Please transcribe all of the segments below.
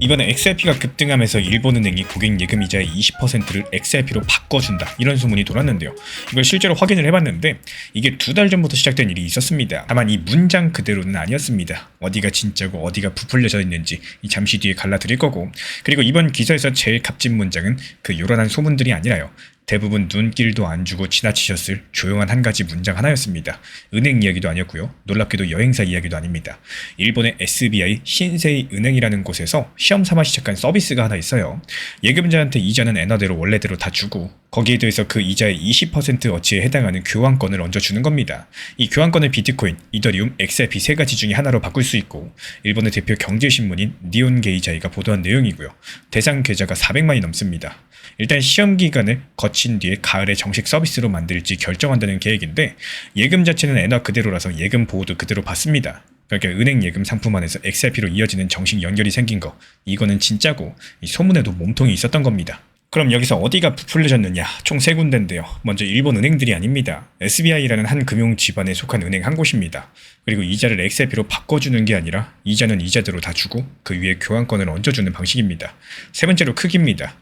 이번에 XRP가 급등하면서 일본은행이 고객 예금 이자의 20%를 XRP로 바꿔준다 이런 소문이 돌았는데요. 이걸 실제로 확인을 해봤는데 이게 2달 전부터 시작된 일이 있었습니다. 다만 이 문장 그대로는 아니었습니다. 어디가 진짜고 어디가 부풀려져 있는지 잠시 뒤에 갈라드릴 거고, 그리고 이번 기사에서 제일 값진 문장은 그 요란한 소문들이 아니라요, 대부분 눈길도 안 주고 지나치셨을 조용한 한 가지 문장 하나였습니다. 은행 이야기도 아니었고요. 놀랍게도 여행사 이야기도 아닙니다. 일본의 SBI 신세이 은행이라는 곳에서 시험 삼아 시작한 서비스가 하나 있어요. 예금자한테 이자는 엔화대로 원래대로 다 주고 거기에 대해서 그 이자의 20% 어치에 해당하는 교환권을 얹어주는 겁니다. 이 교환권을 비트코인, 이더리움, XRP 세 가지 중에 하나로 바꿀 수 있고, 일본의 대표 경제신문인 니온게이자이가 보도한 내용이고요. 대상 계좌가 400만이 넘습니다. 일단 시험 기간을 거친 뒤에 가을에 정식 서비스로 만들지 결정한다는 계획인데, 예금 자체는 엔화 그대로라서 예금 보호도 그대로 받습니다. 그러니까 은행 예금 상품 안에서 XRP로 이어지는 정식 연결이 생긴 거, 이거는 진짜고 이 소문에도 몸통이 있었던 겁니다. 그럼 여기서 어디가 부풀려졌느냐? 총 3군데인데요. 먼저 일본 은행들이 아닙니다. SBI라는 한 금융 집안에 속한 은행 한 곳입니다. 그리고 이자를 XRP로 바꿔주는 게 아니라 이자는 이자대로 다 주고 그 위에 교환권을 얹어주는 방식입니다. 세 번째로 크기입니다.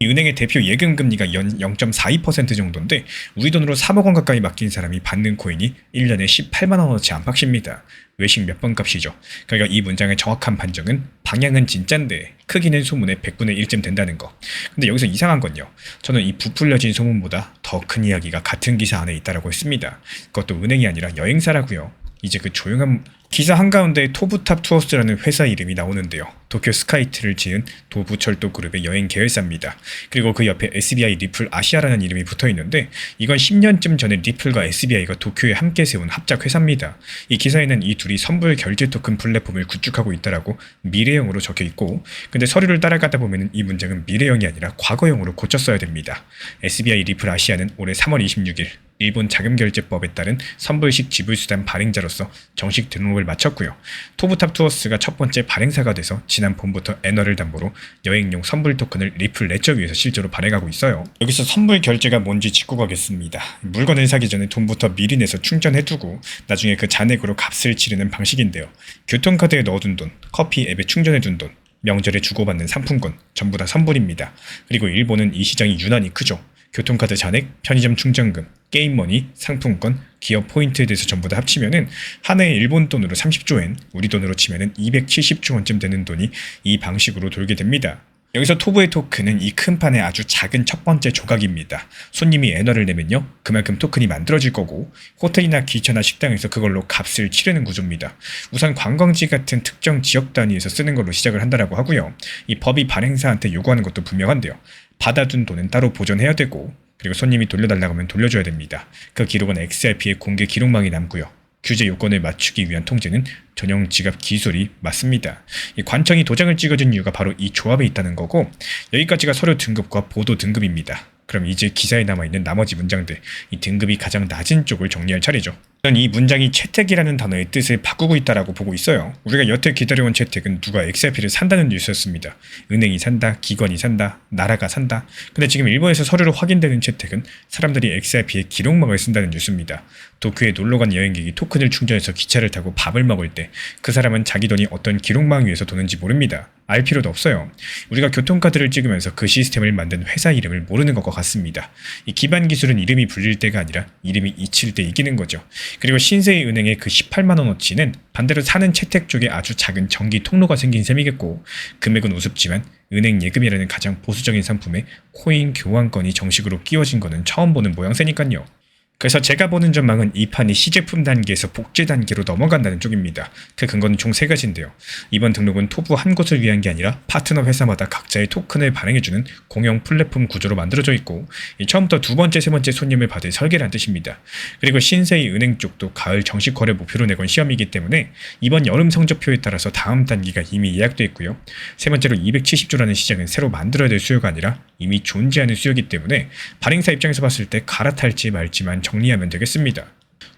이 은행의 대표 예금 금리가 연 0.42% 정도인데 우리 돈으로 3억 원 가까이 맡긴 사람이 받는 코인이 1년에 18만 원어치 안팎입니다. 외식 몇 번 값이죠. 그러니까 이 문장의 정확한 반정은 방향은 진짠데 크기는 소문의 100분의 1쯤 된다는 거. 근데 여기서 이상한 건요, 저는 이 부풀려진 소문보다 더 큰 이야기가 같은 기사 안에 있다라고 했습니다. 그것도 은행이 아니라 여행사라고요. 이제 그 조용한 기사 한가운데 토부탑 투어스라는 회사 이름이 나오는데요. 도쿄 스카이트를 지은 도부철도 그룹의 여행 계열사입니다. 그리고 그 옆에 SBI 리플 아시아라는 이름이 붙어있는데 이건 10년쯤 전에 리플과 SBI가 도쿄에 함께 세운 합작 회사입니다. 이 기사에는 이 둘이 선불 결제 토큰 플랫폼을 구축하고 있다라고 미래형으로 적혀있고, 근데 서류를 따라가다 보면 이 문장은 미래형이 아니라 과거형으로 고쳤어야 됩니다. SBI 리플 아시아는 올해 3월 26일 일본 자금결제법에 따른 선불식 지불수단 발행자로서 정식 등록을 마쳤고요. 토부탑 투어스가 첫 번째 발행사가 돼서 지난 봄부터 엔화를 담보로 여행용 선불 토큰을 리플 레저 위에서 실제로 발행하고 있어요. 여기서 선불 결제가 뭔지 짚고 가겠습니다. 물건을 사기 전에 돈부터 미리 내서 충전해두고 나중에 그 잔액으로 값을 치르는 방식인데요. 교통카드에 넣어둔 돈, 커피 앱에 충전해둔 돈, 명절에 주고받는 상품권 전부 다 선불입니다. 그리고 일본은 이 시장이 유난히 크죠. 교통카드 잔액, 편의점 충전금, 게임머니, 상품권, 기업 포인트에 대해서 전부 다 합치면은 한 해에 일본 돈으로 30조엔, 우리 돈으로 치면은 270조 원쯤 되는 돈이 이 방식으로 돌게 됩니다. 여기서 토부의 토큰은 이 큰 판의 아주 작은 첫 번째 조각입니다. 손님이 엔화를 내면요, 그만큼 토큰이 만들어질 거고 호텔이나 기차나 식당에서 그걸로 값을 치르는 구조입니다. 우선 관광지 같은 특정 지역 단위에서 쓰는 걸로 시작을 한다라고 하고요. 이 법이 발행사한테 요구하는 것도 분명한데요. 받아둔 돈은 따로 보존해야 되고, 그리고 손님이 돌려달라고 하면 돌려줘야 됩니다. 그 기록은 XRP의 공개 기록망이 남고요. 규제 요건을 맞추기 위한 통제는 전용 지갑 기술이 맞습니다. 이 관청이 도장을 찍어준 이유가 바로 이 조합에 있다는 거고, 여기까지가 서류 등급과 보도 등급입니다. 그럼 이제 기사에 남아있는 나머지 문장들, 이 등급이 가장 낮은 쪽을 정리할 차례죠. 저는 이 문장이 채택이라는 단어의 뜻을 바꾸고 있다라고 보고 있어요. 우리가 여태 기다려온 채택은 누가 XRP를 산다는 뉴스였습니다. 은행이 산다, 기관이 산다, 나라가 산다. 근데 지금 일본에서 서류로 확인되는 채택은 사람들이 XRP의 기록망을 쓴다는 뉴스입니다. 도쿄에 놀러간 여행객이 토큰을 충전해서 기차를 타고 밥을 먹을 때 그 사람은 자기 돈이 어떤 기록망 위에서 도는지 모릅니다. 알 필요도 없어요. 우리가 교통카드를 찍으면서 그 시스템을 만든 회사 이름을 모르는 것과 같습니다. 이 기반 기술은 이름이 불릴 때가 아니라 이름이 잊힐 때 이기는 거죠. 그리고 신세이 은행의 그 18만 원어치는 반대로 사는 채택 쪽에 아주 작은 정기 통로가 생긴 셈이겠고, 금액은 우습지만 은행 예금이라는 가장 보수적인 상품에 코인 교환권이 정식으로 끼워진 거는 처음 보는 모양새니까요. 그래서 제가 보는 전망은 이 판이 시제품 단계에서 복제 단계로 넘어간다는 쪽입니다. 그 근거는 총 3가지인데요. 이번 등록은 토부 한 곳을 위한 게 아니라 파트너 회사마다 각자의 토큰을 발행해주는 공용 플랫폼 구조로 만들어져 있고, 처음부터 두 번째, 세 번째 손님을 받을 설계란 뜻입니다. 그리고 신세이 은행 쪽도 가을 정식 거래 목표로 내건 시험이기 때문에 이번 여름 성적표에 따라서 다음 단기가 이미 예약돼 있고요. 세 번째로 270조라는 시장은 새로 만들어야 될 수요가 아니라 이미 존재하는 수요이기 때문에 발행사 입장에서 봤을 때 갈아탈지 말지만 정리하면 되겠습니다.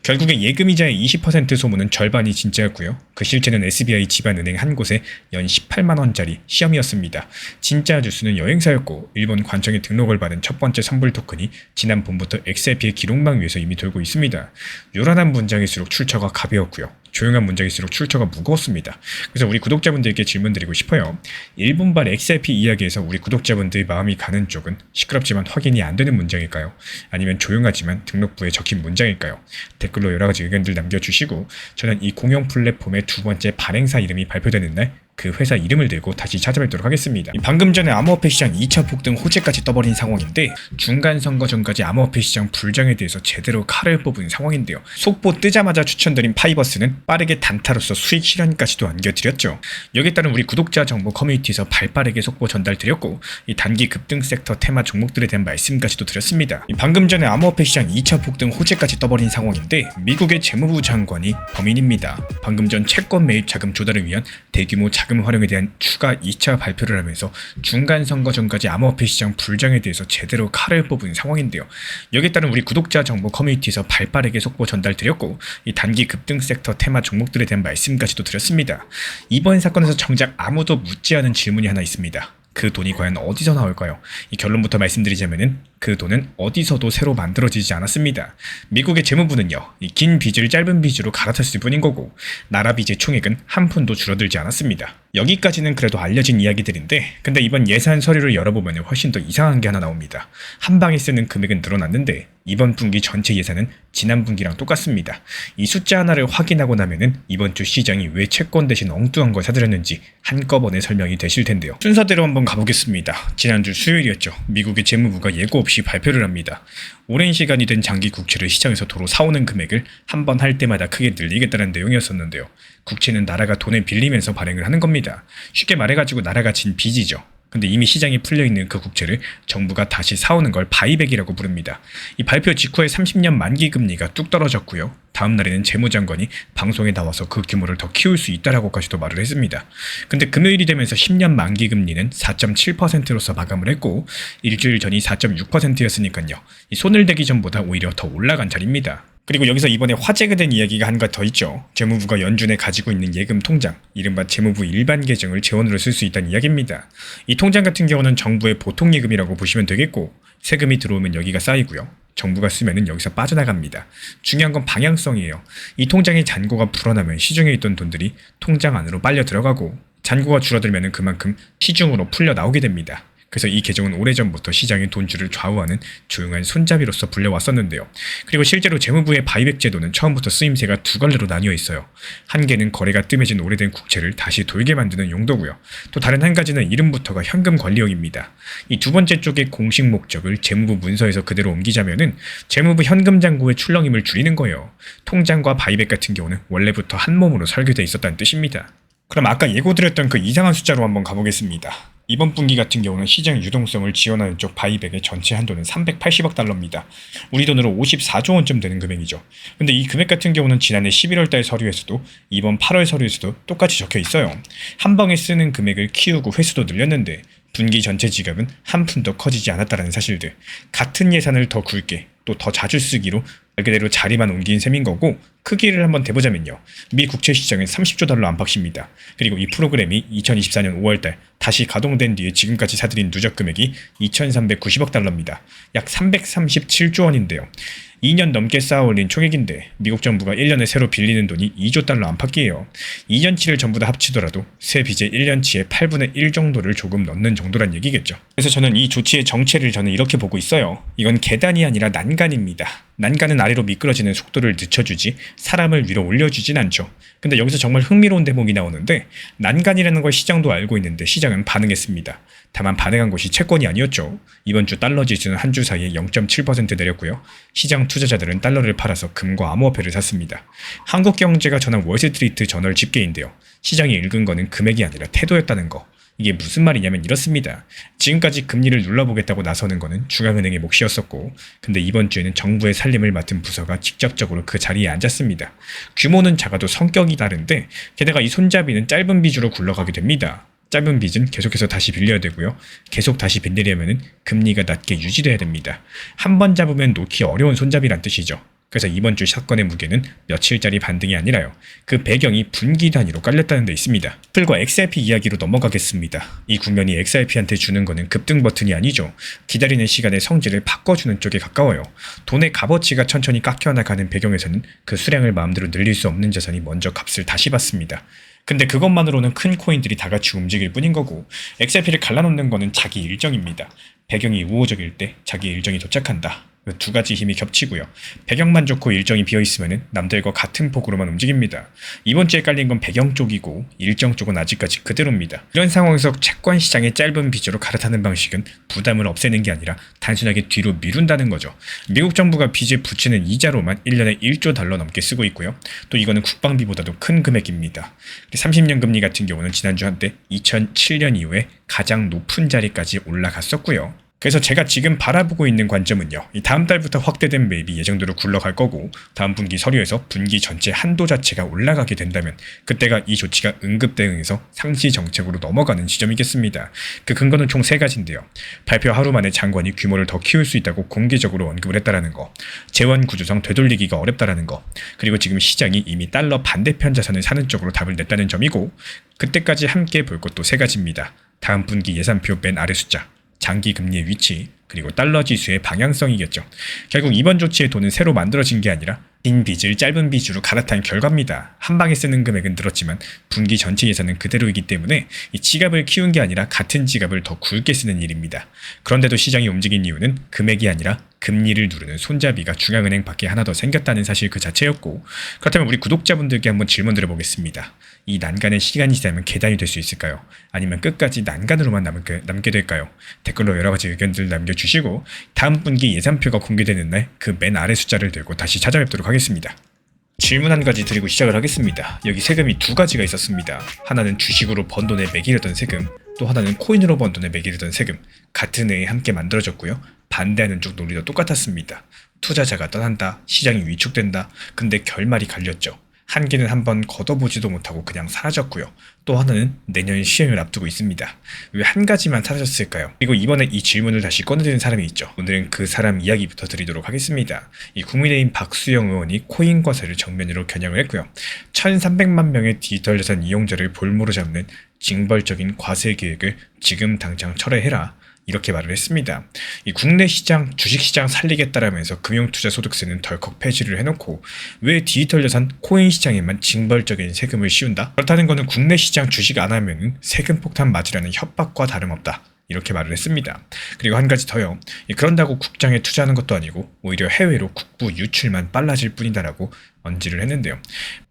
결국에 예금이자의 20% 소문은 절반이 진짜였고요. 그 실체는 SBI 지반은행 한 곳에 연 18만 원짜리 시험이었습니다. 진짜 뉴스는 여행사였고, 일본 관청에 등록을 받은 첫 번째 선불 토큰이 지난 봄부터 XRP의 기록망 위에서 이미 돌고 있습니다. 요란한 문장일수록 출처가 가벼웠고요. 조용한 문장일수록 출처가 무거웠습니다. 그래서 우리 구독자분들께 질문드리고 싶어요. 일본발 XRP 이야기에서 우리 구독자분들의 마음이 가는 쪽은 시끄럽지만 확인이 안 되는 문장일까요? 아니면 조용하지만 등록부에 적힌 문장일까요? 댓글로 여러가지 의견들 남겨주시고 저는 이 공용 플랫폼의 두 번째 발행사 이름이 발표되는 날 그 회사 이름을 들고 다시 찾아뵙도록 하겠습니다. 방금 전에 암호화폐 시장 2차 폭등 호재까지 떠버린 상황인데 중간 선거 전까지 암호화폐 시장 불장에 대해서 제대로 칼을 뽑은 상황인데요. 속보 뜨자마자 추천드린 파이버스는 빠르게 단타로서 수익 실현까지도 안겨드렸죠. 여기에 따른 우리 구독자 정보 커뮤니티에서 발빠르게 속보 전달드렸고 이 단기 급등 섹터 테마 종목들에 대한 말씀까지도 드렸습니다. 방금 전에 암호화폐 시장 2차 폭등 호재까지 떠버린 상황인데 미국의 재무부 장관이 범인입니다. 방금 전 채권 매입 자금 조달을 위한 대규모 자금 활용에 대한 추가 2차 발표를 하면서 중간 선거 전까지 암호화폐 시장 불장에 대해서 제대로 칼을 뽑은 상황인데요. 여기에 따른 우리 구독자 정보 커뮤니티에서 발빠르게 속보 전달드렸고 이 단기 급등 섹터 테마 종목들에 대한 말씀까지도 드렸습니다. 이번 사건에서 정작 아무도 묻지 않은 질문이 하나 있습니다. 그 돈이 과연 어디서 나올까요? 이 결론부터 말씀드리자면은 그 돈은 어디서도 새로 만들어지지 않았습니다. 미국의 재무부는요, 이 긴 빚을 짧은 빚으로 갈아탔을 뿐인 거고 나라 빚의 총액은 한 푼도 줄어들지 않았습니다. 여기까지는 그래도 알려진 이야기들인데 근데 이번 예산 서류를 열어보면 훨씬 더 이상한 게 하나 나옵니다. 한 방에 쓰는 금액은 늘어났는데 이번 분기 전체 예산은 지난 분기랑 똑같습니다. 이 숫자 하나를 확인하고 나면은 이번 주 시장이 왜 채권 대신 엉뚱한 걸 사들였는지 한꺼번에 설명이 되실 텐데요. 순서대로 한번 가보겠습니다. 지난주 수요일이었죠. 미국의 재무부가 예고 없이 발표를 합니다. 오랜 시간이 된 장기 국채를 시장에서 도로 사오는 금액을 한 번 할 때마다 크게 늘리겠다는 내용이었었는데요. 국채는 나라가 돈을 빌리면서 발행을 하는 겁니다. 쉽게 말해가지고 나라가 진 빚이죠. 근데 이미 시장에 풀려있는 그 국채를 정부가 다시 사오는 걸 바이백이라고 부릅니다. 이 발표 직후에 30년 만기 금리가 뚝 떨어졌고요. 다음 날에는 재무장관이 방송에 나와서 그 규모를 더 키울 수 있다라고까지도 말을 했습니다. 근데 금요일이 되면서 10년 만기 금리는 4.7%로서 마감을 했고 일주일 전이 4.6%였으니까요. 이 손을 대기 전보다 오히려 더 올라간 자리입니다. 그리고 여기서 이번에 화제가 된 이야기가 한 가지 더 있죠. 재무부가 연준에 가지고 있는 예금 통장, 이른바 재무부 일반 계정을 재원으로 쓸 수 있다는 이야기입니다. 이 통장 같은 경우는 정부의 보통 예금이라고 보시면 되겠고 세금이 들어오면 여기가 쌓이고요. 정부가 쓰면은 여기서 빠져나갑니다. 중요한 건 방향성이에요. 이 통장의 잔고가 불어나면 시중에 있던 돈들이 통장 안으로 빨려 들어가고 잔고가 줄어들면 그만큼 시중으로 풀려 나오게 됩니다. 그래서 이 계정은 오래전부터 시장의 돈줄을 좌우하는 조용한 손잡이로서 불려왔었는데요. 그리고 실제로 재무부의 바이백 제도는 처음부터 쓰임새가 두 갈래로 나뉘어 있어요. 한 개는 거래가 뜸해진 오래된 국채를 다시 돌게 만드는 용도고요. 또 다른 한 가지는 이름부터가 현금 관리용입니다. 이 두 번째 쪽의 공식 목적을 재무부 문서에서 그대로 옮기자면은 재무부 현금 잔고의 출렁임을 줄이는 거예요. 통장과 바이백 같은 경우는 원래부터 한 몸으로 설계되어 있었다는 뜻입니다. 그럼 아까 예고드렸던 그 이상한 숫자로 한번 가보겠습니다. 이번 분기 같은 경우는 시장 유동성을 지원하는 쪽 바이백의 전체 한도는 380억 달러입니다. 우리 돈으로 54조 원쯤 되는 금액이죠. 근데 이 금액 같은 경우는 지난해 11월 달 서류에서도 이번 8월 서류에서도 똑같이 적혀 있어요. 한 방에 쓰는 금액을 키우고 횟수도 늘렸는데 분기 전체 지갑은 한 푼도 커지지 않았다는 사실들. 같은 예산을 더 굵게 또 더 자주 쓰기로 말 그대로 자리만 옮긴 셈인 거고 크기를 한번 대보자면요. 미 국채 시장은 30조 달러 안팎입니다. 그리고 이 프로그램이 2024년 5월달 다시 가동된 뒤에 지금까지 사들인 누적 금액이 2,390억 달러입니다. 약 337조 원인데요. 2년 넘게 쌓아올린 총액인데 미국 정부가 1년에 새로 빌리는 돈이 2조 달러 안팎이에요. 2년치를 전부 다 합치더라도 새 빚의 1년치의 8분의 1 정도를 조금 넣는 정도란 얘기겠죠. 그래서 저는 이 조치의 정체를 저는 이렇게 보고 있어요. 이건 계단이 아니라 난간입니다. 난간은 아래로 미끄러지는 속도를 늦춰주지 사람을 위로 올려주진 않죠. 근데 여기서 정말 흥미로운 대목이 나오는데 난간이라는 걸 시장도 알고 있는데 시장은 반응했습니다. 다만 반응한 것이 채권이 아니었죠. 이번 주 달러 지수는 한 주 사이에 0.7% 내렸고요. 시장 투자자들은 달러를 팔아서 금과 암호화폐를 샀습니다. 한국경제가 전한 월스트리트 저널 집계인데요. 시장이 읽은 거는 금액이 아니라 태도였다는 거. 이게 무슨 말이냐면 이렇습니다. 지금까지 금리를 눌러보겠다고 나서는 거는 중앙은행의 몫이었었고 근데 이번 주에는 정부의 살림을 맡은 부서가 직접적으로 그 자리에 앉았습니다. 규모는 작아도 성격이 다른데 게다가 이 손잡이는 짧은 빚으로 굴러가게 됩니다. 짧은 빚은 계속해서 다시 빌려야 되고요. 계속 다시 빌리려면 금리가 낮게 유지돼야 됩니다. 한 번 잡으면 놓기 어려운 손잡이란 뜻이죠. 그래서 이번 주 사건의 무게는 며칠짜리 반등이 아니라요. 그 배경이 분기 단위로 깔렸다는 데 있습니다. 풀과 XRP 이야기로 넘어가겠습니다. 이 국면이 XRP한테 주는 거는 급등 버튼이 아니죠. 기다리는 시간의 성질을 바꿔주는 쪽에 가까워요. 돈의 값어치가 천천히 깎여나가는 배경에서는 그 수량을 마음대로 늘릴 수 없는 자산이 먼저 값을 다시 받습니다. 근데 그것만으로는 큰 코인들이 다 같이 움직일 뿐인 거고 XRP를 갈라놓는 거는 자기 일정입니다. 배경이 우호적일 때 자기 일정이 도착한다. 두 가지 힘이 겹치고요. 배경만 좋고 일정이 비어있으면 남들과 같은 폭으로만 움직입니다. 이번 주에 깔린 건 배경 쪽이고 일정 쪽은 아직까지 그대로입니다. 이런 상황에서 채권 시장의 짧은 빚으로 갈아타는 방식은 부담을 없애는 게 아니라 단순하게 뒤로 미룬다는 거죠. 미국 정부가 빚에 붙이는 이자로만 1년에 1조 달러 넘게 쓰고 있고요. 또 이거는 국방비보다도 큰 금액입니다. 30년 금리 같은 경우는 지난주 한때 2007년 이후에 가장 높은 자리까지 올라갔었고요. 그래서 제가 지금 바라보고 있는 관점은요. 이 다음 달부터 확대된 매입이 예정대로 굴러갈 거고 다음 분기 서류에서 분기 전체 한도 자체가 올라가게 된다면 그때가 이 조치가 응급 대응에서 상시 정책으로 넘어가는 지점이겠습니다. 그 근거는 총 3가지인데요. 발표 하루 만에 장관이 규모를 더 키울 수 있다고 공개적으로 언급을 했다라는 거, 재원 구조상 되돌리기가 어렵다라는 거, 그리고 지금 시장이 이미 달러 반대편 자산을 사는 쪽으로 답을 냈다는 점이고 그때까지 함께 볼 것도 3가지입니다. 다음 분기 예산표 맨 아래 숫자, 장기 금리의 위치, 그리고 달러 지수의 방향성이겠죠. 결국 이번 조치의 돈은 새로 만들어진 게 아니라 긴 빚을 짧은 빚으로 갈아탄 결과입니다. 한 방에 쓰는 금액은 늘었지만 분기 전체 예산은 그대로이기 때문에 이 지갑을 키운 게 아니라 같은 지갑을 더 굵게 쓰는 일입니다. 그런데도 시장이 움직인 이유는 금액이 아니라 금리를 누르는 손잡이가 중앙은행 밖에 하나 더 생겼다는 사실 그 자체였고, 그렇다면 우리 구독자분들께 한번 질문 드려보겠습니다. 이 난간의 시간이 지나면 계단이 될 수 있을까요? 아니면 끝까지 난간으로만 남게 될까요? 댓글로 여러가지 의견들 남겨주시고 다음 분기 예산표가 공개되는 날 그 맨 아래 숫자를 들고 다시 찾아뵙도록 하겠습니다. 질문 한 가지 드리고 시작을 하겠습니다. 여기 세금이 2가지가 있었습니다. 하나는 주식으로 번 돈에 매기려던 세금, 또 하나는 코인으로 번 돈에 매기려던 세금. 같은 해에 함께 만들어졌고요. 반대하는 쪽 논리도 똑같았습니다. 투자자가 떠난다, 시장이 위축된다. 근데 결말이 갈렸죠. 한 개는 한번 걷어보지도 못하고 그냥 사라졌고요. 또 하나는 내년 시행을 앞두고 있습니다. 왜 한 가지만 사라졌을까요? 그리고 이번에 이 질문을 다시 꺼내드는 사람이 있죠. 오늘은 그 사람 이야기부터 드리도록 하겠습니다. 이 국민의힘 박수영 의원이 코인 과세를 정면으로 겨냥을 했고요. 1,300만 명의 디지털 자산 이용자를 볼모로 잡는 징벌적인 과세 계획을 지금 당장 철회해라. 이렇게 말을 했습니다. 이 국내 시장, 주식시장 살리겠다라면서 금융투자소득세는 덜컥 폐지를 해놓고 왜 디지털 자산, 코인 시장에만 징벌적인 세금을 씌운다? 그렇다는 거는 국내 시장 주식 안 하면은 세금 폭탄 맞으라는 협박과 다름없다. 이렇게 말을 했습니다. 그리고 한 가지 더요. 그런다고 국장에 투자하는 것도 아니고 오히려 해외로 국부 유출만 빨라질 뿐이다라고 언지를 했는데요.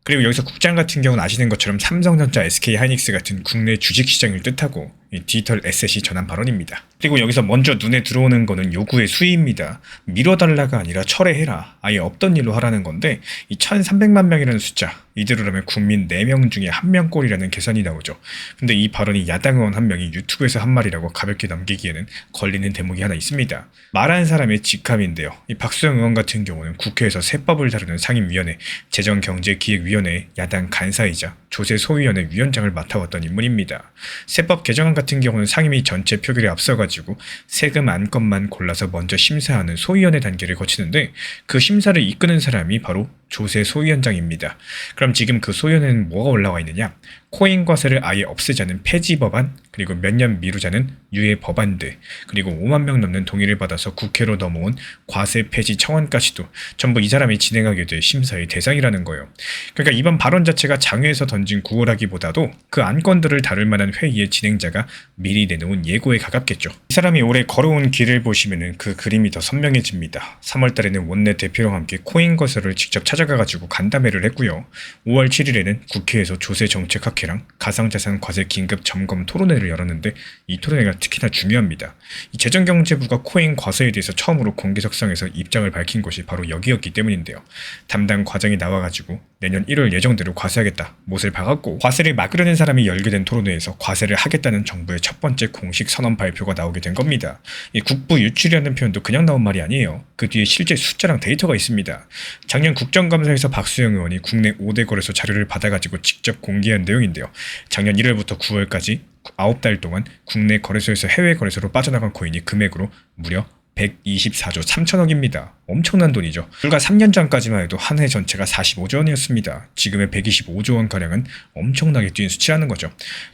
그리고 여기서 국장 같은 경우는 아시는 것처럼 삼성전자, SK하이닉스 같은 국내 주식시장을 뜻하고 디지털 에셋이 전한 발언입니다. 그리고 여기서 먼저 눈에 들어오는 거는 요구의 수위입니다. 밀어달라가 아니라 철회해라. 아예 없던 일로 하라는 건데 이 1,300만 명이라는 숫자, 이대로라면 국민 4명 중에 1명꼴이라는 계산이 나오죠. 근데 이 발언이 야당 의원 한 명이 유튜브에서 한 말이라고 가볍게 넘기기에는 걸리는 대목이 하나 있습니다. 말한 사람의 직함인데요. 이 박수영 의원 같은 경우는 국회에서 세법을 다루는 상임위원회, 재정경제기획위원회 야당 간사이자 조세소위원회 위원장을 맡아왔던 인물입니다. 세법 개정안 같은 경우는 상임위 전체 표결에 앞서가지고 세금 안건만 골라서 먼저 심사하는 소위원회 단계를 거치는데 그 심사를 이끄는 사람이 바로 조세소위원장입니다. 그럼 지금 그 소위원회는 뭐가 올라와 있느냐? 코인 과세를 아예 없애자는 폐지 법안, 그리고 몇 년 미루자는 유예 법안들, 그리고 5만 명 넘는 동의를 받아서 국회로 넘어온 과세 폐지 청원까지도 전부 이 사람이 진행하게 될 심사의 대상이라는 거예요. 그러니까 이번 발언 자체가 장외에서 던진 구호라기보다도 그 안건들을 다룰 만한 회의의 진행자가 미리 내놓은 예고에 가깝겠죠. 이 사람이 올해 걸어온 길을 보시면은 그 그림이 더 선명해집니다. 3월 달에는 원내 대표랑 함께 코인 과세를 직접 찾아가가지고 간담회를 했고요. 5월 7일에는 국회에서 조세 정책 학회랑 가상자산 과세 긴급 점검 토론회를 열었는데 이 토론회가 특히나 중요합니다. 이 재정경제부가 코인 과세에 대해서 처음으로 공개석상에서 입장을 밝힌 곳이 바로 여기였기 때문인데요. 담당 과장이 나와가지고 내년 1월 예정대로 과세하겠다 못을 박았고, 과세를 막으려는 사람이 열게 된 토론회에서 과세를 하겠다는 정부의 첫 번째 공식 선언 발표가 나오게 된 겁니다. 이 국부 유출이라는 표현도 그냥 나온 말이 아니에요. 그 뒤에 실제 숫자랑 데이터가 있습니다. 작년 국정감사에서 박수영 의원이 국내 5대 거래소 자료를 받아가지고 직접 공개한 내용인데요. 작년 1월부터 9월까지 9달 동안 국내 거래소에서 해외 거래소로 빠져나간 코인이 금액으로 무려 124조 3천억입니다. 엄청난 돈이죠. 불과 3년 전까지만 해도 한 해 전체가 45조 원이었습니다. 지금의 125조 원가량은 엄청나게 뛴 수치라는 거죠.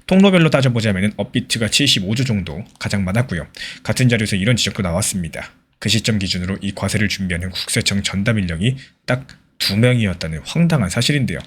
통로별로 따져보자면 업비트가 75조 정도 가장 많았고요. 같은 자료에서 이런 지적도 나왔습니다. 그 시점 기준으로 이 과세를 준비하는 국세청 전담 인력이 딱 2명이었다는 황당한 사실인데요.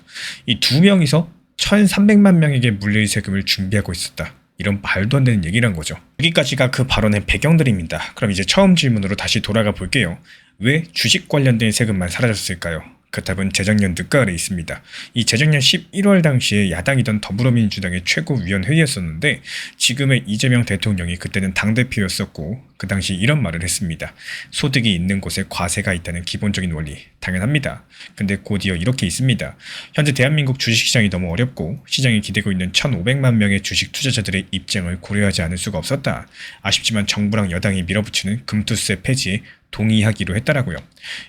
이 2명이서 1,300만 명에게 물릴 세금을 준비하고 있었다. 이런 말도 안 되는 얘기란 거죠. 여기까지가 그 발언의 배경들입니다. 그럼 이제 처음 질문으로 다시 돌아가 볼게요. 왜 주식 관련된 세금만 사라졌을까요? 그 답은 재작년 늦가을에 있습니다. 이 재작년 11월 당시에 야당이던 더불어민주당의 최고위원회의였었는데 지금의 이재명 대통령이 그때는 당대표였었고 그 당시 이런 말을 했습니다. 소득이 있는 곳에 과세가 있다는 기본적인 원리 당연합니다. 근데 곧이어 이렇게 있습니다. 현재 대한민국 주식시장이 너무 어렵고 시장이 기대고 있는 1,500만 명의 주식 투자자들의 입장을 고려하지 않을 수가 없었다. 아쉽지만 정부랑 여당이 밀어붙이는 금투세 폐지에 동의하기로 했다라고요.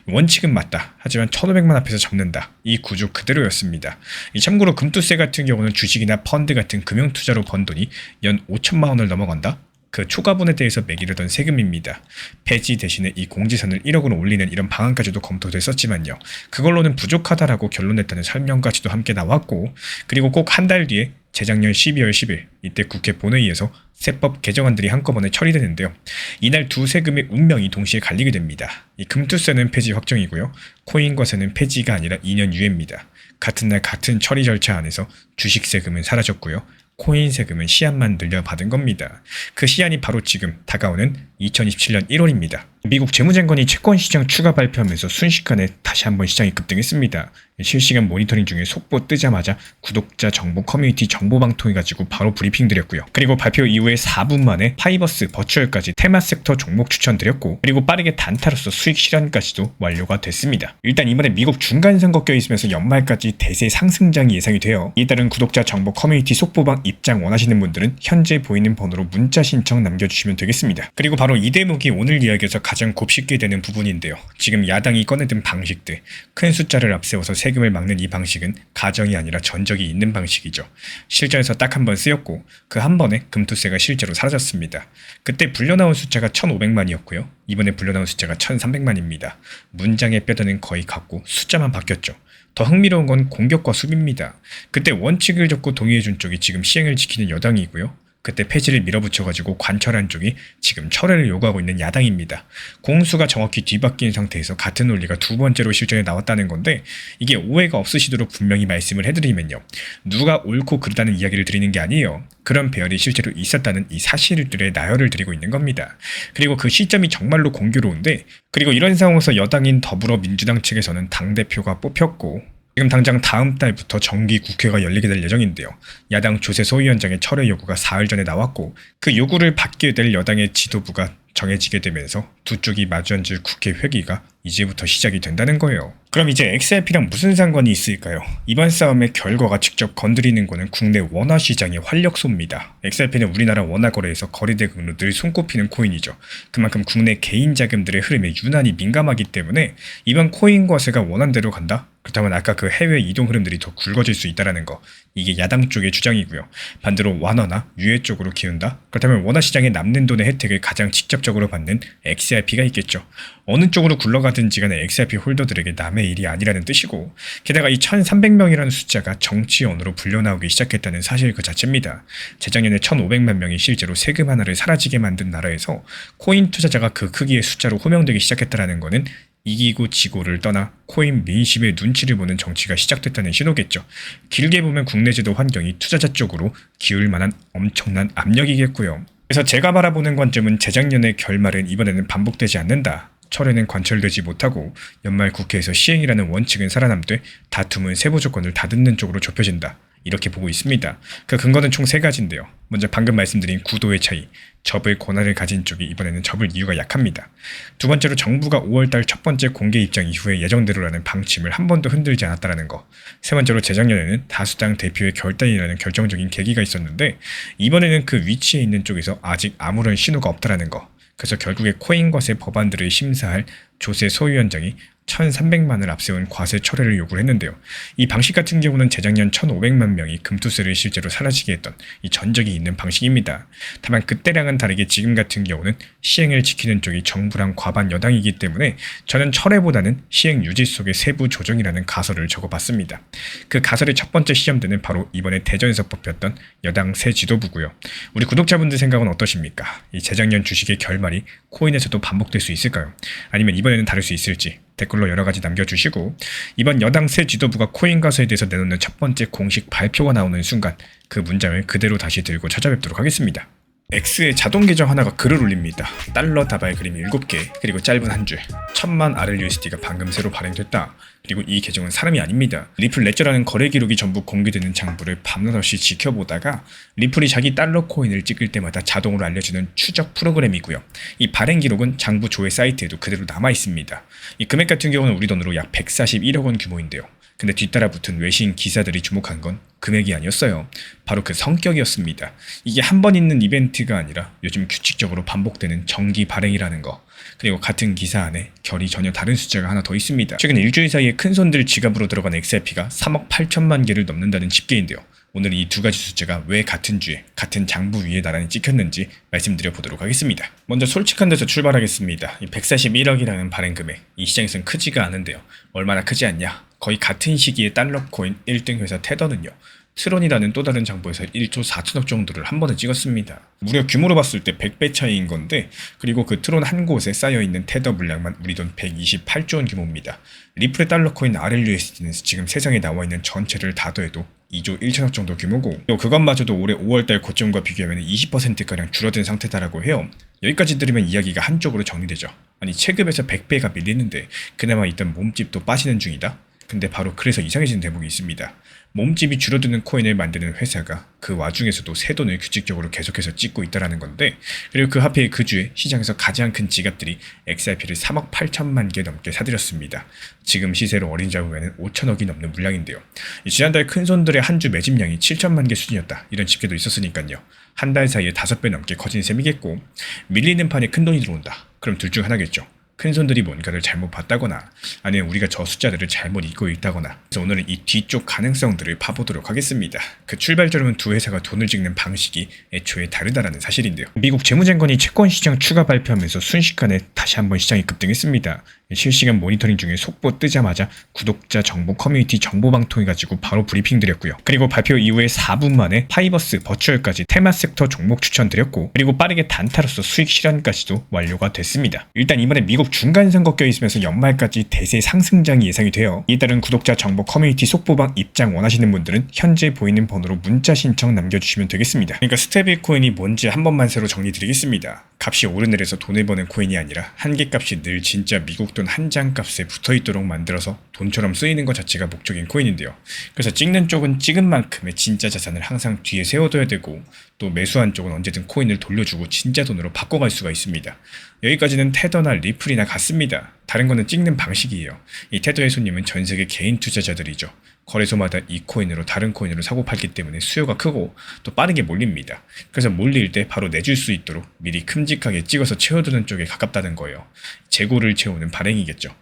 원칙은 맞다. 하지만 1,500만 앞에서 접는다. 이 구조 그대로였습니다. 참고로 금투세 같은 경우는 주식이나 펀드 같은 금융투자로 번 돈이 연 5천만 원을 넘어간다. 그 초과분에 대해서 매기려던 세금입니다. 폐지 대신에 이 공제선을 1억으로 올리는 이런 방안까지도 검토됐었지만요. 그걸로는 부족하다라고 결론냈다는 설명까지도 함께 나왔고 그리고 꼭 한 달 뒤에 재작년 12월 10일 이때 국회 본회의에서 세법 개정안들이 한꺼번에 처리되는데요. 이날 두 세금의 운명이 동시에 갈리게 됩니다. 이 금투세는 폐지 확정이고요. 코인과세는 폐지가 아니라 2년 유예입니다. 같은 날 같은 처리 절차 안에서 주식 세금은 사라졌고요. 코인 세금은 시한만 늘려받은 겁니다. 그 시한이 바로 지금 다가오는 2027년 1월입니다. 미국 재무장관이 채권시장 추가 발표하면서 순식간에 다시 한번 시장이 급등했습니다. 실시간 모니터링 중에 속보 뜨자마자 구독자 정보 커뮤니티 정보방 통해가지고 바로 브리핑 드렸고요. 그리고 발표 이후에 4분 만에 파이버스, 버추얼까지 테마 섹터 종목 추천드렸고 그리고 빠르게 단타로서 수익 실현까지도 완료가 됐습니다. 일단 이번에 미국 중간선거 껴있으면서 연말까지 대세 상승장이 예상이 돼요. 이에 따른 구독자 정보 커뮤니티 속보방 입장 원하시는 분들은 현재 보이는 번호로 문자 신청 남겨주시면 되겠습니다. 그리고 바로 이 대목이 오늘 이야기에서 가장 곱씹게 되는 부분인데요. 지금 야당이 꺼내든 방식들, 큰 숫자를 앞세워서 세금을 막는 이 방식은 가정이 아니라 전적이 있는 방식이죠. 실전에서 딱 한 번 쓰였고 그 한 번에 금투세가 실제로 사라졌습니다. 그때 불려나온 숫자가 1,500만이었고요. 이번에 불려나온 숫자가 1,300만입니다. 문장의 뼈대는 거의 같고 숫자만 바뀌었죠. 더 흥미로운 건 공격과 수비입니다. 그때 원칙을 적고 동의해준 쪽이 지금 시행을 지키는 여당이고요. 그때 폐지를 밀어붙여가지고 관철한 쪽이 지금 철회를 요구하고 있는 야당입니다. 공수가 정확히 뒤바뀐 상태에서 같은 논리가 두 번째로 실전에 나왔다는 건데 이게 오해가 없으시도록 분명히 말씀을 해드리면요. 누가 옳고 그르다는 이야기를 드리는 게 아니에요. 그런 배열이 실제로 있었다는 이 사실들의 나열을 드리고 있는 겁니다. 그리고 그 시점이 정말로 공교로운데 그리고 이런 상황에서 여당인 더불어민주당 측에서는 당대표가 뽑혔고 지금 당장 다음 달부터 정기 국회가 열리게 될 예정인데요. 야당 조세 소위원장의 철회 요구가 사흘 전에 나왔고 그 요구를 받게 될 여당의 지도부가 정해지게 되면서 두 쪽이 마주 앉을 국회 회기가 이제부터 시작이 된다는 거예요. 그럼 이제 XRP랑 무슨 상관이 있을까요? 이번 싸움의 결과가 직접 건드리는 거는 국내 원화 시장의 활력소입니다. XRP는 우리나라 원화 거래에서 거래대금으로 늘 손꼽히는 코인이죠. 그만큼 국내 개인 자금들의 흐름에 유난히 민감하기 때문에 이번 코인 과세가 원한대로 간다? 그렇다면 아까 그 해외 이동 흐름들이 더 굵어질 수 있다는 거. 이게 야당 쪽의 주장이고요. 반대로 완화나 유예 쪽으로 기운다? 그렇다면 원화 시장에 남는 돈의 혜택을 가장 직접적으로 받는 XRP가 있겠죠. 어느 쪽으로 굴러가든지 간에 XRP 홀더들에게 남의 일이 아니라는 뜻이고 게다가 이 1,300명이라는 숫자가 정치 언어로 불려나오기 시작했다는 사실 그 자체입니다. 재작년에 1,500만 명이 실제로 세금 하나를 사라지게 만든 나라에서 코인 투자자가 그 크기의 숫자로 호명되기 시작했다는 것은 이기고 지고를 떠나 코인 민심의 눈치를 보는 정치가 시작됐다는 신호겠죠. 길게 보면 국내 제도 환경이 투자자 쪽으로 기울 만한 엄청난 압력이겠고요. 그래서 제가 바라보는 관점은 재작년의 결말은 이번에는 반복되지 않는다. 철회는 관철되지 못하고 연말 국회에서 시행이라는 원칙은 살아남되 다툼은 세부 조건을 다듬는 쪽으로 좁혀진다. 이렇게 보고 있습니다. 그 근거는 총 3가지인데요. 먼저 방금 말씀드린 구도의 차이, 접을 권한을 가진 쪽이 이번에는 접을 이유가 약합니다. 두 번째로 정부가 5월달 첫 번째 공개 입장 이후에 예정대로라는 방침을 한 번도 흔들지 않았다는 거. 세 번째로 재작년에는 다수당 대표의 결단이라는 결정적인 계기가 있었는데 이번에는 그 위치에 있는 쪽에서 아직 아무런 신호가 없다라는 거. 그래서 결국에 코인 과세 법안들을 심사할 조세 소위원장이 1,300만을 앞세운 과세 철회를 요구를 했는데요. 이 방식 같은 경우는 재작년 1,500만 명이 금투세를 실제로 사라지게 했던 이 전적이 있는 방식입니다. 다만 그때랑은 다르게 지금 같은 경우는 시행을 지키는 쪽이 정부랑 과반 여당이기 때문에 저는 철회보다는 시행 유지 속의 세부 조정이라는 가설을 적어봤습니다. 그 가설의 첫 번째 시험대는 바로 이번에 대전에서 뽑혔던 여당 새 지도부고요. 우리 구독자분들 생각은 어떠십니까? 이 재작년 주식의 결말이 코인에서도 반복될 수 있을까요? 아니면 이번에는 다를 수 있을지 댓글로 여러 가지 남겨주시고, 이번 여당 새 지도부가 코인 가설에 대해서 내놓는 첫 번째 공식 발표가 나오는 순간 그 문장을 그대로 다시 들고 찾아뵙도록 하겠습니다. X의 자동 계정 하나가 글을 올립니다. 달러 다발 그림 7개, 그리고 짧은 한 줄. 1000만 RLUSD가 방금 새로 발행됐다. 그리고 이 계정은 사람이 아닙니다. 리플 레저라는 거래 기록이 전부 공개되는 장부를 밤낮 없이 지켜보다가 리플이 자기 달러 코인을 찍을 때마다 자동으로 알려주는 추적 프로그램이고요. 이 발행 기록은 장부 조회 사이트에도 그대로 남아 있습니다. 이 금액 같은 경우는 우리 돈으로 약 141억 원 규모인데요. 근데 뒤따라 붙은 외신 기사들이 주목한 건 금액이 아니었어요. 바로 그 성격이었습니다. 이게 한 번 있는 이벤트가 아니라 요즘 규칙적으로 반복되는 정기 발행이라는 거. 그리고 같은 기사 안에 결이 전혀 다른 숫자가 하나 더 있습니다. 최근 일주일 사이에 큰손들 지갑으로 들어간 XRP가 3억 8천만 개를 넘는다는 집계인데요. 오늘 이 두 가지 숫자가 왜 같은 주에 같은 장부 위에 나란히 찍혔는지 말씀드려 보도록 하겠습니다. 먼저 솔직한 데서 출발하겠습니다. 이 141억이라는 발행 금액, 이 시장에서는 크지가 않은데요. 얼마나 크지 않냐? 거의 같은 시기에 달러 코인 1등 회사 테더는요, 트론이라는 또 다른 장부에서 1조 4천억 정도를 한 번에 찍었습니다. 무려 규모로 봤을 때 100배 차이인 건데, 그리고 그 트론 한 곳에 쌓여있는 테더 물량만 우리 돈 128조 원 규모입니다. 리플의 달러 코인 RLUSD는 지금 세상에 나와있는 전체를 다 더해도 2조 1천억 정도 규모고, 또 그것마저도 올해 5월달 고점과 비교하면 20%가량 줄어든 상태다라고 해요. 여기까지 들으면 이야기가 한쪽으로 정리되죠. 아니, 체급에서 100배가 밀리는데 그나마 있던 몸집도 빠지는 중이다? 근데 바로 그래서 이상해진 대목이 있습니다. 몸집이 줄어드는 코인을 만드는 회사가 그 와중에서도 새 돈을 규칙적으로 계속해서 찍고 있다는 건데, 그리고 그 하필 그 주에 시장에서 가장 큰 지갑들이 XRP를 3억 8천만 개 넘게 사들였습니다. 지금 시세로 어린 잡으면 5천억이 넘는 물량인데요. 지난달 큰손들의 한 주 매집량이 7천만 개 수준이었다. 이런 집계도 있었으니까요. 한 달 사이에 5배 넘게 커진 셈이겠고, 밀리는 판에 큰돈이 들어온다. 그럼 둘 중 하나겠죠. 큰손들이 뭔가를 잘못 봤다거나 아니면 우리가 저 숫자들을 잘못 읽고 있다거나. 그래서 오늘은 이 뒤쪽 가능성들을 파보도록 하겠습니다. 그 출발점은 두 회사가 돈을 찍는 방식이 애초에 다르다라는 사실인데요. 미국 재무장관이 채권시장 추가 발표하면서 순식간에 다시 한번 시장이 급등했습니다. 실시간 모니터링 중에 속보 뜨자마자 구독자 정보 커뮤니티 정보방 통해가지고 바로 브리핑 드렸고요. 그리고 발표 이후에 4분 만에 파이버스, 버추얼까지 테마 섹터 종목 추천드렸고, 그리고 빠르게 단타로서 수익 실현까지도 완료가 됐습니다. 일단 이번에 미국 중간선거 껴있으면서 연말까지 대세 상승장이 예상이 돼요. 이에 따른 구독자 정보 커뮤니티 속보방 입장 원하시는 분들은 현재 보이는 번호로 문자 신청 남겨주시면 되겠습니다. 그러니까 스테이블 코인이 뭔지 한 번만 새로 정리드리겠습니다. 값이 오르내려서 돈을 버는 코인이 아니라 한계값이 늘 진짜 미국 돈 한 장 값에 붙어있도록 만들어서 돈처럼 쓰이는 것 자체가 목적인 코인인데요. 그래서 찍는 쪽은 찍은 만큼의 진짜 자산을 항상 뒤에 세워둬야 되고, 또 매수한 쪽은 언제든 코인을 돌려주고 진짜 돈으로 바꿔갈 수가 있습니다. 여기까지는 테더나 리플이나 같습니다. 다른 거는 찍는 방식이에요. 이 테더의 손님은 전 세계 개인 투자자들이죠. 거래소마다 이 코인으로 다른 코인으로 사고 팔기 때문에 수요가 크고 또 빠르게 몰립니다. 그래서 몰릴 때 바로 내줄 수 있도록 미리 큼직하게 찍어서 채워두는 쪽에 가깝다는 거예요. 재고를 채우는 발행이겠죠.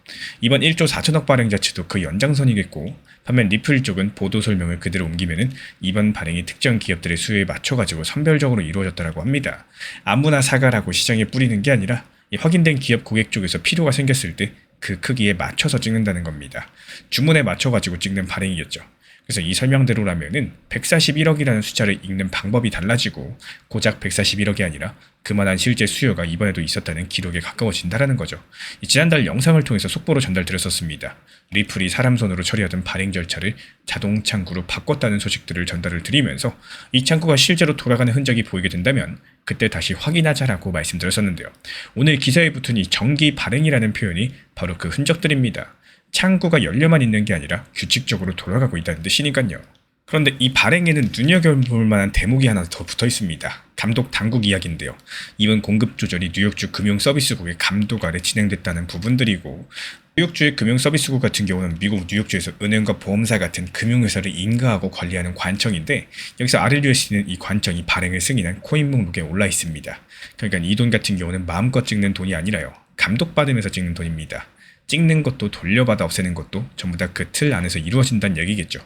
이번 1조 4천억 발행 자체도 그 연장선이겠고, 반면 리플 쪽은 보도 설명을 그대로 옮기면은 이번 발행이 특정 기업들의 수요에 맞춰가지고 선별적으로 이루어졌다고 합니다. 아무나 사가라고 시장에 뿌리는 게 아니라 이 확인된 기업 고객 쪽에서 필요가 생겼을 때 그 크기에 맞춰서 찍는다는 겁니다. 주문에 맞춰가지고 찍는 발행이겠죠. 그래서 이 설명대로라면은 141억이라는 숫자를 읽는 방법이 달라지고, 고작 141억이 아니라 그만한 실제 수요가 이번에도 있었다는 기록에 가까워진다라는 거죠. 지난달 영상을 통해서 속보로 전달드렸었습니다. 리플이 사람 손으로 처리하던 발행 절차를 자동 창구로 바꿨다는 소식들을 전달을 드리면서 이 창구가 실제로 돌아가는 흔적이 보이게 된다면 그때 다시 확인하자라고 말씀드렸었는데요. 오늘 기사에 붙은 이 정기 발행이라는 표현이 바로 그 흔적들입니다. 창구가 열려만 있는 게 아니라 규칙적으로 돌아가고 있다는 뜻이니까요. 그런데 이 발행에는 눈여겨볼 만한 대목이 하나 더 붙어 있습니다. 감독 당국 이야기인데요. 이번 공급 조절이 뉴욕주 금융서비스국의 감독 아래 진행됐다는 부분들이고, 뉴욕주의 금융서비스국 같은 경우는 미국 뉴욕주에서 은행과 보험사 같은 금융회사를 인가하고 관리하는 관청인데, 여기서 RLUSD는 이 관청이 발행을 승인한 코인 목록에 올라 있습니다. 그러니까 이 돈 같은 경우는 마음껏 찍는 돈이 아니라요, 감독받으면서 찍는 돈입니다. 찍는 것도 돌려받아 없애는 것도 전부 다 그 틀 안에서 이루어진다는 얘기겠죠.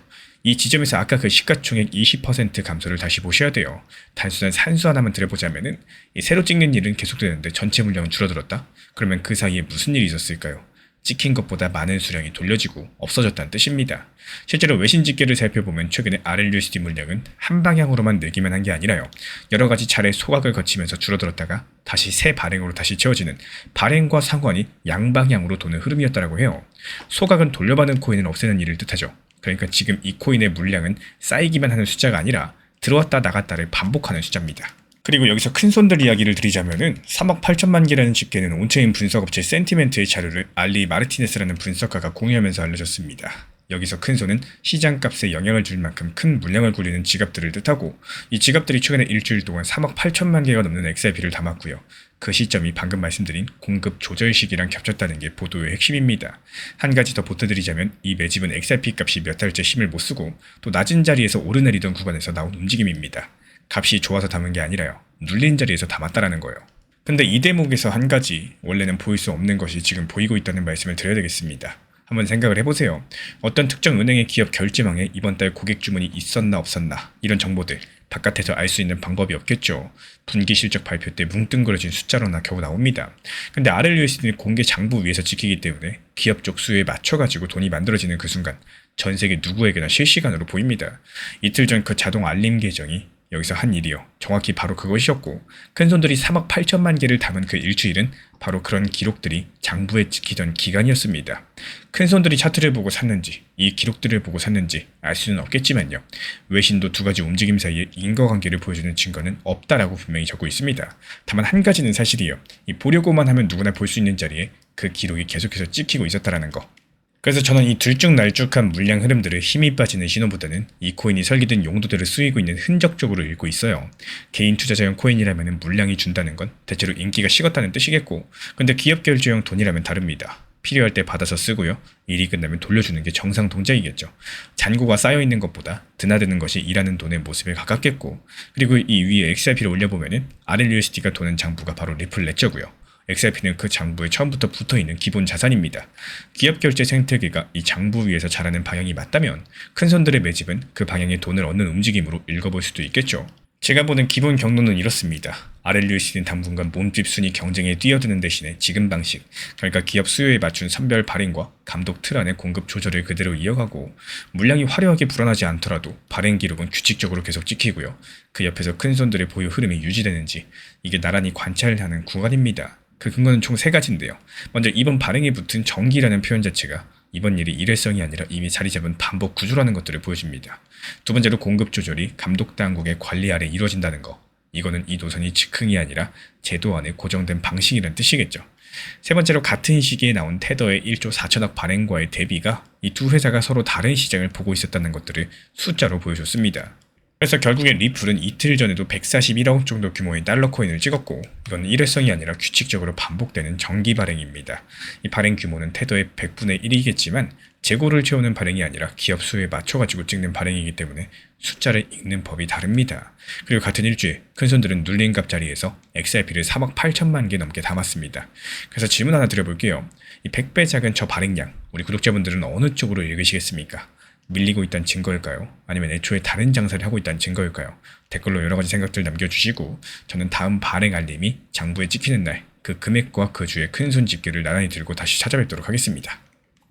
이 지점에서 아까 그 시가총액 20% 감소를 다시 보셔야 돼요. 단순한 산수 하나만 들여보자면은 이 새로 찍는 일은 계속되는데 전체 물량은 줄어들었다? 그러면 그 사이에 무슨 일이 있었을까요? 찍힌 것보다 많은 수량이 돌려지고 없어졌다는 뜻입니다. 실제로 외신 집계를 살펴보면 최근에 RLUSD 물량은 한 방향으로만 늘기만 한 게 아니라요. 여러 가지 차례 소각을 거치면서 줄어들었다가 다시 새 발행으로 다시 채워지는 발행과 상관이 양방향으로 도는 흐름이었다고 해요. 소각은 돌려받은 코인을 없애는 일을 뜻하죠. 그러니까 지금 이 코인의 물량은 쌓이기만 하는 숫자가 아니라 들어왔다 나갔다를 반복하는 숫자입니다. 그리고 여기서 큰 손들 이야기를 드리자면은 3억 8천만 개라는 집계는 온체인 분석업체 센티멘트의 자료를 알리 마르티네스라는 분석가가 공유하면서 알려졌습니다. 여기서 큰 손은 시장값에 영향을 줄 만큼 큰 물량을 굴리는 지갑들을 뜻하고 이 지갑들이 최근에 일주일 동안 3억 8천만 개가 넘는 XRP를 담았고요. 그 시점이 방금 말씀드린 공급 조절 시기랑 겹쳤다는 게 보도의 핵심입니다. 한 가지 더 보태드리자면 이 매집은 XRP 값이 몇 달째 힘을 못 쓰고 또 낮은 자리에서 오르내리던 구간에서 나온 움직임입니다. 값이 좋아서 담은 게 아니라요. 눌린 자리에서 담았다라는 거예요. 근데 이 대목에서 한 가지 원래는 보일 수 없는 것이 지금 보이고 있다는 말씀을 드려야 되겠습니다. 한번 생각을 해보세요. 어떤 특정 은행의 기업 결제망에 이번 달 고객 주문이 있었나 없었나 이런 정보들 바깥에서 알 수 있는 방법이 없겠죠. 분기 실적 발표 때 뭉뚱그려진 숫자로나 겨우 나옵니다. 근데 RLUSD는 공개 장부 위에서 지키기 때문에 기업 쪽 수요에 맞춰가지고 돈이 만들어지는 그 순간 전 세계 누구에게나 실시간으로 보입니다. 이틀 전 그 자동 알림 계정이 여기서 한 일이요. 정확히 바로 그것이었고 큰손들이 3억 8천만 개를 담은 그 일주일은 바로 그런 기록들이 장부에 찍히던 기간이었습니다. 큰손들이 차트를 보고 샀는지 이 기록들을 보고 샀는지 알 수는 없겠지만요. 외신도 두 가지 움직임 사이에 인과관계를 보여주는 증거는 없다라고 분명히 적고 있습니다. 다만 한 가지는 사실이에요. 이 보려고만 하면 누구나 볼 수 있는 자리에 그 기록이 계속해서 찍히고 있었다라는 거. 그래서 저는 이 들쭉날쭉한 물량 흐름들을 힘이 빠지는 신호보다는 이 코인이 설계된 용도대로 쓰이고 있는 흔적적으로 읽고 있어요. 개인 투자자용 코인이라면 물량이 준다는 건 대체로 인기가 식었다는 뜻이겠고 근데 기업 결제용 돈이라면 다릅니다. 필요할 때 받아서 쓰고요. 일이 끝나면 돌려주는 게 정상 동작이겠죠. 잔고가 쌓여있는 것보다 드나드는 것이 일하는 돈의 모습에 가깝겠고 그리고 이 위에 XRP를 올려보면은 RLUSD가 도는 장부가 바로 리플 레저고요. XRP는 그 장부에 처음부터 붙어있는 기본 자산입니다. 기업 결제 생태계가 이 장부 위에서 자라는 방향이 맞다면 큰 손들의 매집은 그 방향의 돈을 얻는 움직임으로 읽어볼 수도 있겠죠. 제가 보는 기본 경로는 이렇습니다. RLUSD는 당분간 몸집 순위 경쟁에 뛰어드는 대신에 지금 방식, 그러니까 기업 수요에 맞춘 선별 발행과 감독 틀 안의 공급 조절을 그대로 이어가고 물량이 화려하게 불어나지 않더라도 발행 기록은 규칙적으로 계속 찍히고요. 그 옆에서 큰 손들의 보유 흐름이 유지되는지 이게 나란히 관찰하는 구간입니다. 그 근거는 총 3가지인데요. 먼저 이번 발행에 붙은 정기라는 표현 자체가 이번 일이 일회성이 아니라 이미 자리 잡은 반복 구조라는 것들을 보여줍니다. 두 번째로 공급 조절이 감독 당국의 관리 아래 이루어진다는 거. 이거는 이 노선이 즉흥이 아니라 제도 안에 고정된 방식이라는 뜻이겠죠. 세 번째로 같은 시기에 나온 테더의 1조 4천억 발행과의 대비가 이 두 회사가 서로 다른 시장을 보고 있었다는 것들을 숫자로 보여줬습니다. 그래서 결국에 리플은 이틀 전에도 141억 정도 규모의 달러 코인을 찍었고 이건 일회성이 아니라 규칙적으로 반복되는 정기 발행입니다. 이 발행 규모는 테더의 100분의 1이겠지만 재고를 채우는 발행이 아니라 기업 수에 맞춰가지고 찍는 발행이기 때문에 숫자를 읽는 법이 다릅니다. 그리고 같은 일주에 큰손들은 눌린 값 자리에서 XRP를 3억 8천만 개 넘게 담았습니다. 그래서 질문 하나 드려볼게요. 이 100배 작은 저 발행량, 우리 구독자분들은 어느 쪽으로 읽으시겠습니까? 밀리고 있다는 증거일까요? 아니면 애초에 다른 장사를 하고 있다는 증거일까요? 댓글로 여러가지 생각들 남겨주시고 저는 다음 발행 알림이 장부에 찍히는 날 그 금액과 그 주의 큰손 집계를 나란히 들고 다시 찾아뵙도록 하겠습니다.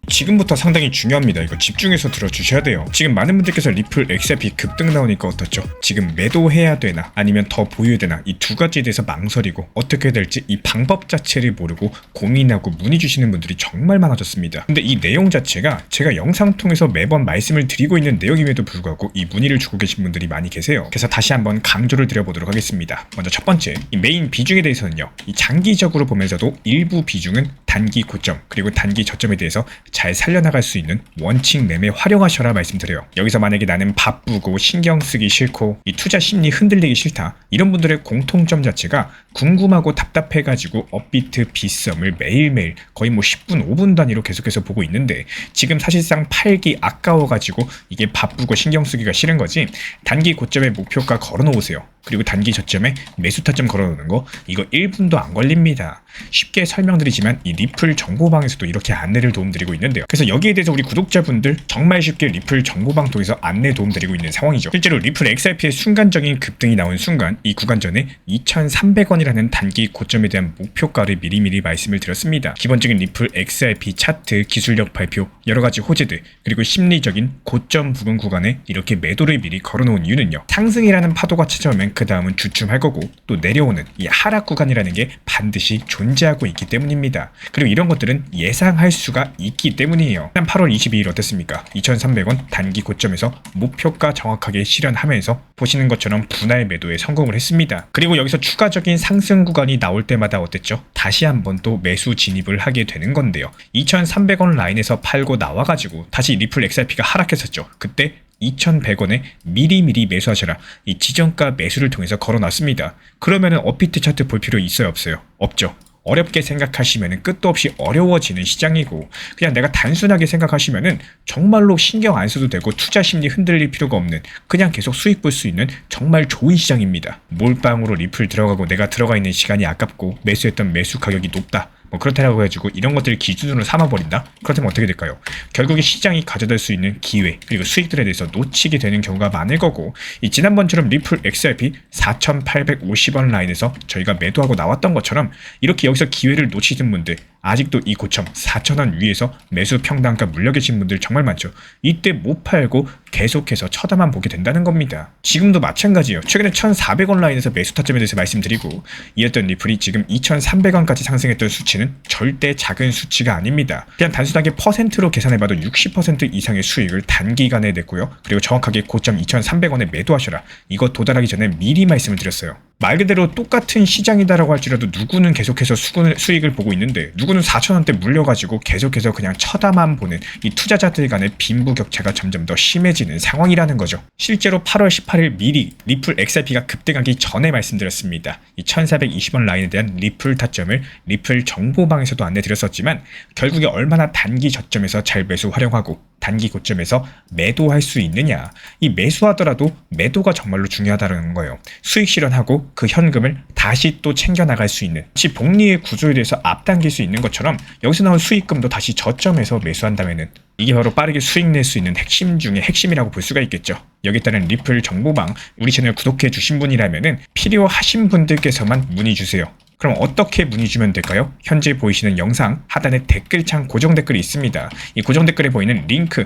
지금부터 상당히 중요합니다. 이거 집중해서 들어주셔야 돼요. 지금 많은 분들께서 리플 XRP 급등 나오니까 어떻죠? 지금 매도해야 되나 아니면 더 보유해야 되나 이 두 가지에 대해서 망설이고 어떻게 해야 될지 이 방법 자체를 모르고 고민하고 문의 주시는 분들이 정말 많아졌습니다. 근데 이 내용 자체가 제가 영상 통해서 매번 말씀을 드리고 있는 내용임에도 불구하고 이 문의를 주고 계신 분들이 많이 계세요. 그래서 다시 한번 강조를 드려보도록 하겠습니다. 먼저 첫 번째, 이 메인 비중에 대해서는요. 이 장기적으로 보면서도 일부 비중은 단기 고점 그리고 단기 저점에 대해서 잘 살려나갈 수 있는 원칙 매매 활용하셔라 말씀드려요. 여기서 만약에 나는 바쁘고 신경 쓰기 싫고 이 투자 심리 흔들리기 싫다 이런 분들의 공통점 자체가 궁금하고 답답해가지고 업비트 빗썸을 매일매일 거의 10분 5분 단위로 계속해서 보고 있는데 지금 사실상 팔기 아까워가지고 이게 바쁘고 신경 쓰기가 싫은 거지 단기 고점의 목표가 걸어놓으세요. 그리고 단기 저점에 매수 타점 걸어놓는 거 이거 1분도 안 걸립니다. 쉽게 설명드리지만 이 리플 정보방에서도 이렇게 안내를 도움드리고 있는데요. 그래서 여기에 대해서 우리 구독자분들 정말 쉽게 리플 정보방 통해서 안내 도움드리고 있는 상황이죠. 실제로 리플 XRP의 순간적인 급등이 나온 순간 이 구간 전에 2,300원이라는 단기 고점에 대한 목표가를 미리미리 말씀을 드렸습니다. 기본적인 리플 XRP 차트, 기술력 발표, 여러가지 호재들, 그리고 심리적인 고점 부근 구간에 이렇게 매도를 미리 걸어놓은 이유는요. 상승이라는 파도가 찾아오면 그 다음은 주춤할 거고 또 내려오는 이 하락 구간이라는 게 반드시 존재하고 있기 때문입니다. 그리고 이런 것들은 예상할 수가 있기 때문이에요. 일단 8월 22일 어땠습니까? 2,300원 단기 고점에서 목표가 정확하게 실현하면서 보시는 것처럼 분할 매도에 성공을 했습니다. 그리고 여기서 추가적인 상승 구간이 나올 때마다 어땠죠? 다시 한번 또 매수 진입을 하게 되는 건데요. 2,300원 라인에서 팔고 나와가지고 다시 리플 XRP가 하락했었죠. 그때 2,100원에 미리미리 매수하셔라. 이 지정가 매수를 통해서 걸어놨습니다. 그러면은 업비트 차트 볼 필요 있어요, 없어요? 없죠. 어렵게 생각하시면은 끝도 없이 어려워지는 시장이고, 그냥 내가 단순하게 생각하시면은 정말로 신경 안 써도 되고 투자 심리 흔들릴 필요가 없는, 그냥 계속 수익 볼 수 있는 정말 좋은 시장입니다. 몰빵으로 리플 들어가고 내가 들어가 있는 시간이 아깝고 매수했던 매수 가격이 높다, 뭐 그렇다고 해가지고 이런 것들을 기준으로 삼아버린다? 그렇다면 어떻게 될까요? 결국에 시장이 가져다 수 있는 기회 그리고 수익들에 대해서 놓치게 되는 경우가 많을 거고, 이 지난번처럼 리플 XRP 4,850원 라인에서 저희가 매도하고 나왔던 것처럼 이렇게 여기서 기회를 놓치신 분들, 아직도 이 고점 4,000원 위에서 매수 평단가 물려 계신 분들 정말 많죠. 이때 못 팔고 계속해서 쳐다만 보게 된다는 겁니다. 지금도 마찬가지예요. 최근에 1,400원 라인에서 매수 타점에 대해서 말씀드리고, 이었던 리플이 지금 2,300원까지 상승했던 수치는 절대 작은 수치가 아닙니다. 그냥 단순하게 퍼센트로 계산해봐도 60% 이상의 수익을 단기간에 냈고요. 그리고 정확하게 고점 2,300원에 매도하셔라. 이거 도달하기 전에 미리 말씀을 드렸어요. 말 그대로 똑같은 시장이다라고 할지라도 누구는 계속해서 수익을 보고 있는데 누구는 4,000원대 물려가지고 계속해서 그냥 쳐다만 보는 이 투자자들 간의 빈부격차가 점점 더 심해지는 상황이라는 거죠. 실제로 8월 18일 미리 리플 XRP가 급등하기 전에 말씀드렸습니다. 이 1,420원 라인에 대한 리플 타점을 리플 정보방에서도 안내드렸었지만 결국에 얼마나 단기 저점에서 잘 매수 활용하고 단기 고점에서 매도할 수 있느냐, 이 매수하더라도 매도가 정말로 중요하다는 거예요. 수익 실현하고 그 현금을 다시 또 챙겨나갈 수 있는, 혹시 복리의 구조에 대해서 앞당길 수 있는 것처럼 여기서 나온 수익금도 다시 저점에서 매수한다면은 이게 바로 빠르게 수익 낼 수 있는 핵심 중에 핵심이라고 볼 수가 있겠죠. 여기에 따른 리플 정보방 우리 채널 구독해 주신 분이라면은 필요하신 분들께서만 문의 주세요. 그럼 어떻게 문의 주면 될까요? 현재 보이시는 영상 하단에 댓글창 고정 댓글이 있습니다. 이 고정 댓글에 보이는 링크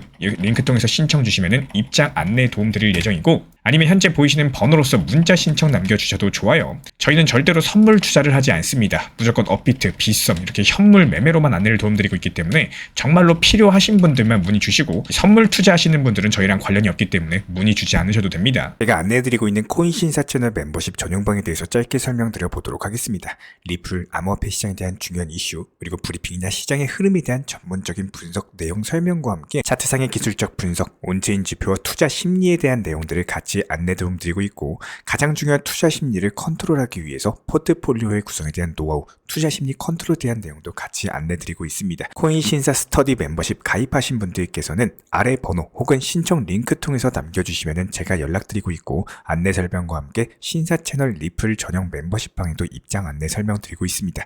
통해서 신청 주시면은 입장 안내 도움 드릴 예정이고, 아니면 현재 보이시는 번호로서 문자 신청 남겨주셔도 좋아요. 저희는 절대로 선물 투자를 하지 않습니다. 무조건 업비트, 빗썸 이렇게 현물 매매로만 안내를 도움드리고 있기 때문에 정말로 필요하신 분들만 문의 주시고, 선물 투자하시는 분들은 저희랑 관련이 없기 때문에 문의 주지 않으셔도 됩니다. 제가 안내해드리고 있는 코인신사 채널 멤버십 전용방에 대해서 짧게 설명드려 보도록 하겠습니다. 리플, 암호화폐 시장에 대한 중요한 이슈, 그리고 브리핑이나 시장의 흐름에 대한 전문적인 분석 내용 설명과 함께 차트상의 기술적 분석, 온체인 지표와 투자 심리에 대한 내용들을 같이 안내 도움드리고 있고, 가장 중요한 투자 심리를 컨트롤하기 위해서 포트폴리오의 구성에 대한 노하우, 투자 심리 컨트롤에 대한 내용도 같이 안내드리고 있습니다. 코인신사 스터디 멤버십 가입하신 분들께서는 아래 번호 혹은 신청 링크 통해서 남겨주시면 제가 연락드리고 있고, 안내 설명과 함께 신사 채널 리플 전용 멤버십 방에도 입장 안내 설명드리고 있습니다.